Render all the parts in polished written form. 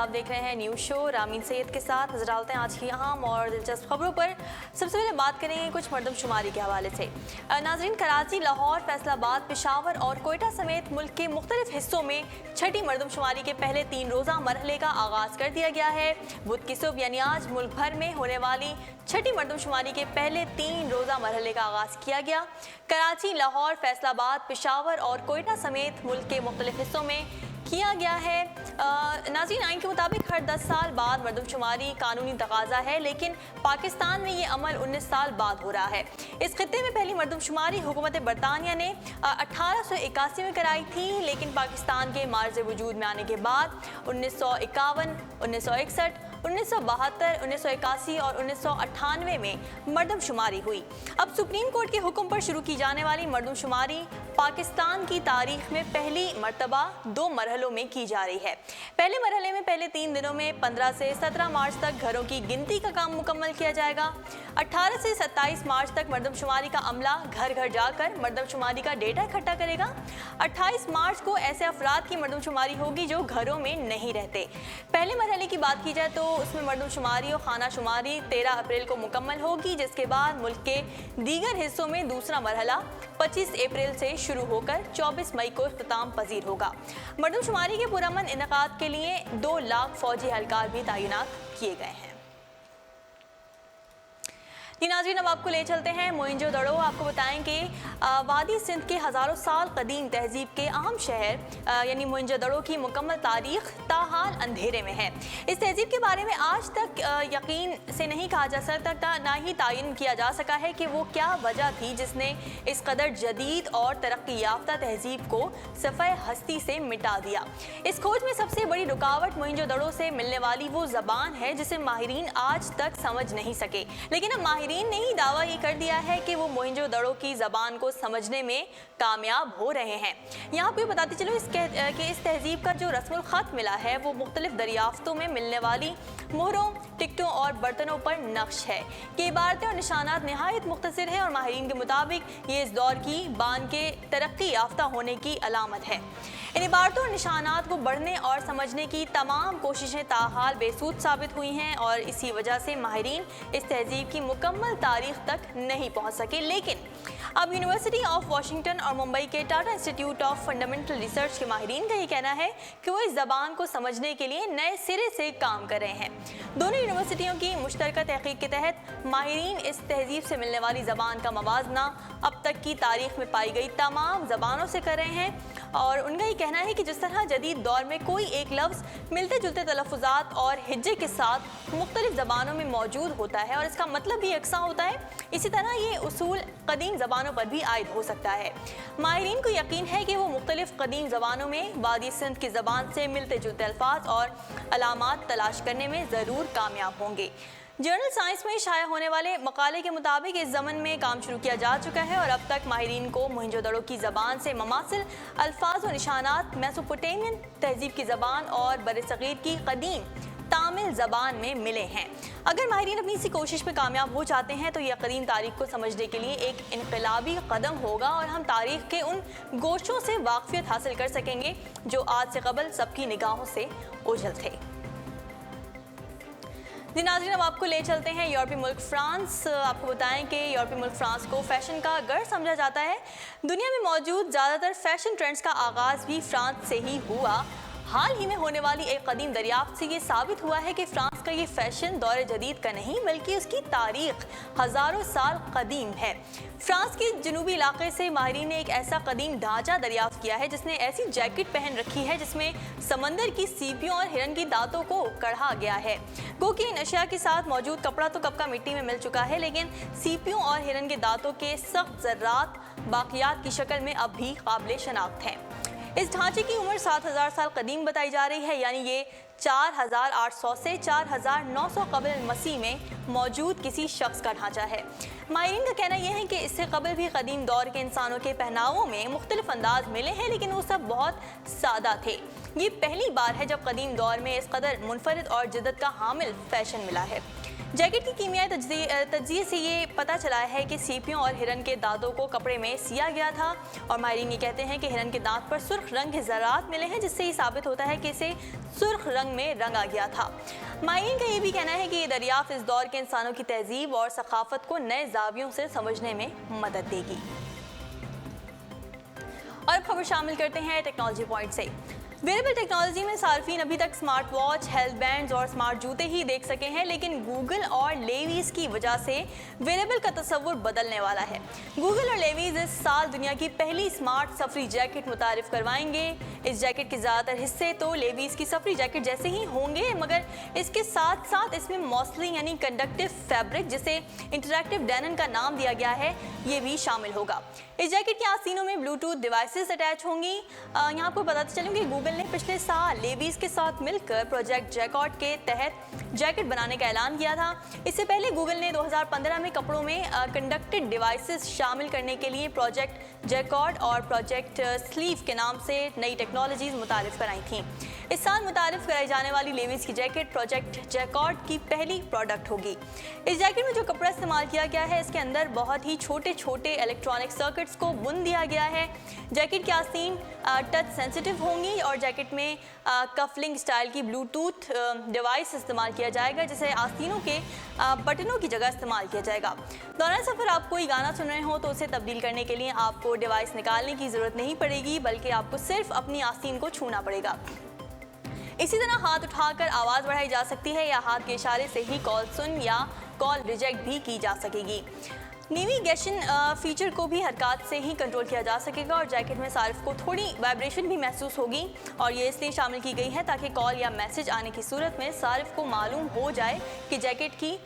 आप देख रहे हैं न्यूज़ शो रामीन सैयद के साथ। नजर डालते हैं आज की अहम और दिलचस्प खबरों पर। सबसे पहले बात करेंगे कुछ मरदमशुमारी के हवाले से। नाजरीन, कराची, लाहौर, फैसलाबाद, पेशावर और कोयटा समेत मुल्क के मुख्तलिफ हिस्सों में छठी मरदमशुमारी के पहले 3 रोज़ा मरहले का आगाज़ कर दिया गया है। बुध की सुबह यानी आज मुल्क भर में होने वाली छठी मरदमशुमारी के पहले 3 रोज़ा मरहले का आगाज़ किया गया। कराची, लाहौर, फैसलाबाद, पेशावर और कोयटा समेत मुल्क के मुख्तलिफ हिस्सों में किया गया है। नाज़रीन, आइन के मुताबिक हर 10 साल बाद मरदमशुमारी कानूनी तकाजा है, लेकिन पाकिस्तान में ये अमल 19 साल बाद हो रहा है। इस खित्ते में पहली मरदमशुमारी हुकूमत बरतानिया ने 1881 में कराई थी, लेकिन पाकिस्तान के मार्ज वजूद में आने के बाद 1951, 1961, 1972, 1981 और 1998 में मरदमशुमारी हुई। अब सुप्रीम कोर्ट के हुक्म पर शुरू की जाने वाली मरदमशुमारी पाकिस्तान की तारीख में पहली मरतबा 2 मरहलों में की जा रही है। पहले मरहले में पहले 3 दिनों में 15 से 17 मार्च तक घरों की गिनती का काम मुकम्मल किया जाएगा। 18 से 27 मार्च तक मरदमशुमारी का अमला घर घर जाकर मरदमशुमारी का डेटा इकट्ठा करेगा। 28 मार्च को ऐसे अफराद की मरदमशुमारी होगी जो घरों में नहीं रहते। पहले मरहले की बात की जाए तो उसमें मरदमशुमारी और खानाशुमारी 13 अप्रैल को मुकम्मल होगी, जिसके बाद मुल्क के दीगर हिस्सों में दूसरा मरहला 25 अप्रैल से शुरू होकर 24 मई को इख्तिताम पजीर होगा। मरदमशुमारी के पुरअमन इनेकाद के लिए 2 लाख फौजी एहलकार भी तैनात किए गए हैं। नाज़रीन, अब आपको ले चलते हैं मोइंजोदड़ो। आपको बताएं कि वादी सिंध के हज़ारों साल कदीम तहजीब के अहम शहर यानी मोइंजोदड़ो की मुकम्मल तारीख ताहाल अंधेरे में है। इस तहजीब के बारे में आज तक यकीन से नहीं कहा जा सकता, ना ही तयन किया जा सका है कि वो क्या वजह थी जिसने इस कदर जदीद और तरक्की याफ्ता तहजीब को सफ़े हस्ती से मिटा दिया। इस खोज में सबसे बड़ी रुकावट मोइंजोदड़ो से मिलने वाली वो ज़बान है जिसे माहिरीन आज तक समझ नहीं सके, लेकिन अब माहिरीन ने ही दावा ये कर दिया है कि वो मोइंजोदड़ो की ज़बान को समझने में कामयाब हो रहे हैं। यहाँ पे बताते चलो कि इस तहजीब का जो रस्मुल ख़त मिला है वो मुख्तलिफ दरियाफ्तों में मिलने वाली मोहरों, टिकटों और बर्तनों पर नक्श है कि इबारतें और निशानात नहायत मुख्तसर है और माहिरीन के मुताबिक ये इस दौर की बान के तरक्की याफ्ता होने की अलामत है। इन इबारतों और निशानात को बढ़ने और समझने की तमाम कोशिशें ताहाल बेसूद साबित हुई हैं और इसी वजह से माहिरीन इस तहजीब की मुकम्मल तारीख तक नहीं पहुँच सके। लेकिन अब यूनिवर्सिटी ऑफ वाशिंगटन और मुंबई के Tata institute of fundamental research के माहिरीन का ये कहना है कि वो इस ज़बान को समझने के लिए नए सिरे से काम कर रहे हैं। दोनों यूनिवर्सिटियों की मुश्तरका तहकीक के तहत माहिरीन इस तहजीब से मिलने वाली ज़बान का मवाजना अब तक की तारीख में पाई गई तमाम ज़बानों से कर रहे हैं और उनका ये कहना है कि जिस तरह जदीद दौर में कोई एक लफ्ज़ मिलते जुलते तलफ़ुज़ात और हिज्जे के साथ मुख्तलिफ ज़बानों में मौजूद होता है और इसका मतलब भी यकसा होता है, इसी तरह ये उसूल कदीम ज़बानों पर भी आयद हो सकता है। माहिरीन को यकीन है कि वो मुख्तलिफ कदीम ज़बानों में वादी सिंध की ज़बान से मिलते जुलते अल्फाज और अलामात तलाश करने में ज़रूर कामयाब होंगे। जर्नल साइंस में शाया होने वाले मकाले के मुताबिक इस ज़मन में काम शुरू किया जा चुका है और अब तक माहिरीन को मोइंजोदड़ो की ज़बान से ममासिल अल्फाज और निशानात मेसोपोटामियन तहजीब की ज़बान और बरसगीर की कदीम तामिल ज़बान में मिले हैं। अगर माहिरीन अपनी इसी कोशिश में कामयाब हो जाते हैं तो यह कदीम तारीख को समझने के लिए एक इनकलाबी कदम होगा और हम तारीख के उन गोशों से वाक़फियत हासिल कर सकेंगे जो आज से कबल सबकी निगाहों से ओझल थे। जी नाज़रीन, अब आपको ले चलते हैं यूरोपीय मुल्क फ्रांस। आपको बताएं कि यूरोपीय मुल्क फ्रांस को फैशन का गढ़ समझा जाता है। दुनिया में मौजूद ज़्यादातर फैशन ट्रेंड्स का आगाज़ भी फ्रांस से ही हुआ। हाल ही में होने वाली एक कदीम दरियाफ्त से ये साबित हुआ है कि फ्रांस का ये फैशन दौर जदीद का नहीं बल्कि उसकी तारीख हज़ारों साल कदीम है। फ्रांस के जनूबी इलाके से माहिरीन ने एक ऐसा कदीम ढांचा दरियाफ्त किया है जिसने ऐसी जैकेट पहन रखी है जिसमें समंदर की सीपियों और हिरन की दांतों को कढ़ा गया है। गो कि इन अशिया के साथ मौजूद कपड़ा तो कब का मिट्टी में मिल चुका है, लेकिन सीपियों और हिरन के दांतों के सख्त ज़र्रात बाकियात की शक्ल में अब भी काबिल शनाख्त हैं। इस ढांचे की उम्र 7000 साल कदीम बताई जा रही है, यानी ये 4800 से 4900 कबल मसीह में मौजूद किसी शख्स का ढांचा है। माहिरीन का कहना यह है कि इससे कबल भी कदीम दौर के इंसानों के पहनावों में मुख्तलिफ अंदाज मिले हैं, लेकिन वो सब बहुत सादा थे। ये पहली बार है जब कदीम दौर में इस कदर मुनफरिद और जिद्दत का हामिल फैशन मिला है। जैकेट की कीमियाई तज्जिए से ये पता चला है कि सीपियों और हिरन के दांतों को कपड़े में सिया गया था और माहिरीन ये कहते हैं कि हिरन के दांत पर सुर्ख रंग के ज़रात मिले हैं, जिससे ये साबित होता है कि इसे सुर्ख रंग में रंगा गया था। माहिरीन का ये भी कहना है कि ये दरियाफ्त इस दौर के इंसानों की तहजीब और सकाफत को नए ज़ावियों से समझने में मदद देगी। और अब खबर शामिल करते हैं टेक्नोलॉजी पॉइंट से। वेरेबल टेक्नोलॉजी में सार्फिन अभी तक स्मार्ट वॉच, हेल्थ बैंड्स और स्मार्ट जूते ही देख सके हैं, लेकिन गूगल और लेवीज की वजह से वेरेबल का तस्वुर बदलने वाला है। गूगल और लेवीज इस साल दुनिया की पहली स्मार्ट सफरी जैकेट मुतारिफ करवाएंगे। इस जैकेट के ज़्यादातर हिस्से तो लेवीज की सफरी जैकेट जैसे ही होंगे, मगर इसके साथ साथ इसमें मॉसलिंग यानी कंडक्टिव फैब्रिक, जिसे इंटरैक्टिव डेनिम का नाम दिया गया है, ये भी शामिल होगा। इस जैकेट के आस्तीनों में ब्लूटूथ डिवाइसेस अटैच होंगी। यहाँ आपको बताते चलूँ कि गूगल ने पिछले साल लेवीज के साथ मिलकर प्रोजेक्ट जैकॉर्ड के तहत जैकेट बनाने का ऐलान किया था। इससे पहले गूगल ने 2015 में कपड़ों में कंडक्टेड डिवाइसेस शामिल करने के लिए प्रोजेक्ट जैकॉर्ड और प्रोजेक्ट स्लीव के नाम से नई टेक्नोलॉजीज मुतारिफ कराई थी। इस साल मुतारिफ कराई जाने वाली लेवीज की जैकेट प्रोजेक्ट जैकॉर्ड की पहली प्रोडक्ट होगी। इस जैकेट में जो कपड़ा इस्तेमाल किया गया है, इसके अंदर बहुत ही छोटे छोटे इलेक्ट्रॉनिक सर्किट्स को बुन दिया गया है। जैकेट की आस्तीन टच सेंसिटिव होंगी और जैकेट में कफलिंग स्टाइल की ब्लूटूथ डिवाइस इस्तेमाल किया जाएगा, जिसे आस्तीनों के बटनों की जगह इस्तेमाल किया जाएगा। दौरान सफ़र आप कोई गाना सुन रहे हो तो उसे तब्दील करने के लिए आपको डिवाइस निकालने की ज़रूरत नहीं पड़ेगी, बल्कि आपको सिर्फ अपनी आस्तीन को छूना पड़ेगा। इसी तरह हाथ उठाकर आवाज़ बढ़ाई जा सकती है या हाथ के इशारे से ही कॉल सुन या कॉल रिजेक्ट भी की जा सकेगी। नेविगेशन फीचर को भी हरकत से ही कंट्रोल किया जा सकेगा और जैकेट में सारिफ को थोड़ी वाइब्रेशन भी महसूस होगी, और ये इसलिए शामिल की गई है ताकि कॉल या मैसेज आने की सूरत में सारिफ को मालूम हो जाए कि जैकेट की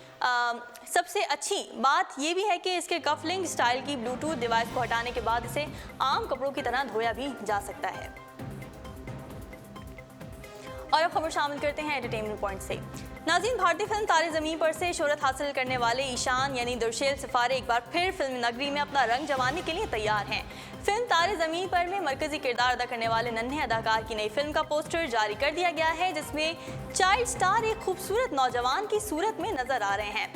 सबसे अच्छी बात ये भी है कि इसके कफलिंग स्टाइल की ब्लूटूथ डिवाइस को हटाने के बाद इसे आम कपड़ों की तरह धोया भी जा सकता है। और अब खबर शामिल करते हैं एंटरटेनमेंट पॉइंट से। नाज़रीन, भारतीय फिल्म तारे ज़मीन पर से शोहरत हासिल करने वाले ईशान यानी दुर्शेल सिफ़ारे एक बार फिर फिल्म नगरी में अपना रंग जमाने के लिए तैयार हैं। फिल्म तारे ज़मीन पर में मरकजी किरदार अदा करने वाले नन्हे अदाकार की नई फिल्म का पोस्टर जारी कर दिया गया है, जिसमें चाइल्ड स्टार एक खूबसूरत नौजवान की सूरत में नजर आ रहे हैं।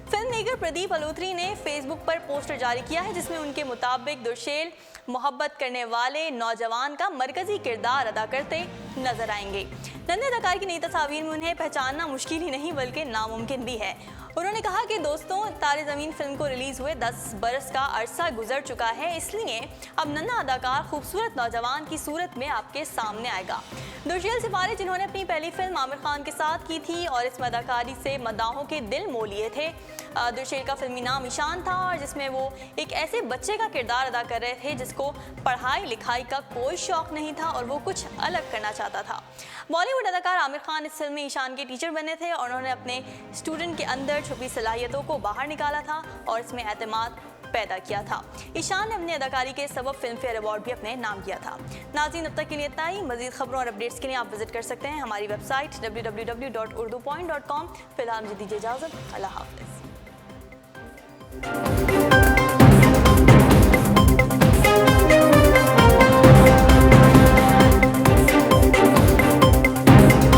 फिल्म मेकर प्रदीप अलोत्री ने फेसबुक पर पोस्टर जारी किया है, जिसमें उनके मुताबिक दुर्शेल मोहब्बत करने वाले नौजवान का मरकजी किरदार अदा करते नजर आएंगे। नन्हे अदाकार की नई तस्वीर में उन्हें पहचानना मुश्किल ही नहीं बल्कि नामुमकिन भी है। उन्होंने कहा कि दोस्तों, तारे ज़मीन फिल्म को रिलीज हुए 10 बरस का अरसा गुजर चुका है, इसलिए अब नन्हा अदाकार खूबसूरत नौजवान की सूरत में आपके सामने आएगा। दुर्शेल सिफ़ारे, जिन्होंने अपनी पहली फिल्म आमिर खान के साथ की थी और इसमें अदाकारी से मद्दाहों के दिल मोह लिए थे। दुर्शेल का फिल्मी नाम ईशान था और जिसमें वो एक ऐसे बच्चे का किरदार अदा कर रहे थे जिसको पढ़ाई लिखाई का कोई शौक नहीं था और वो कुछ अलग करना चाहता था। बॉलीवुड अदाकार आमिर खान इस फिल्म में ईशान के टीचर बने थे और उन्होंने अपने स्टूडेंट के अंदर छुपी सलाहियतों को बाहर निकाला था और इसमें एतमाद पैदा किया था। ईशान ने अपनी अदाकारी के सबब फिल्म फेयर अवार्ड भी अपने नाम किया था। नाज़रीन, अब तक के लिए इतना ही। मज़ीद खबरों और अपडेट्स के लिए आप विजिट कर सकते हैं हमारी वेबसाइट www.urdupoint.com। फिलहाल मुझे दीजिए इजाज़त। अल्लाह हाफ़िज़।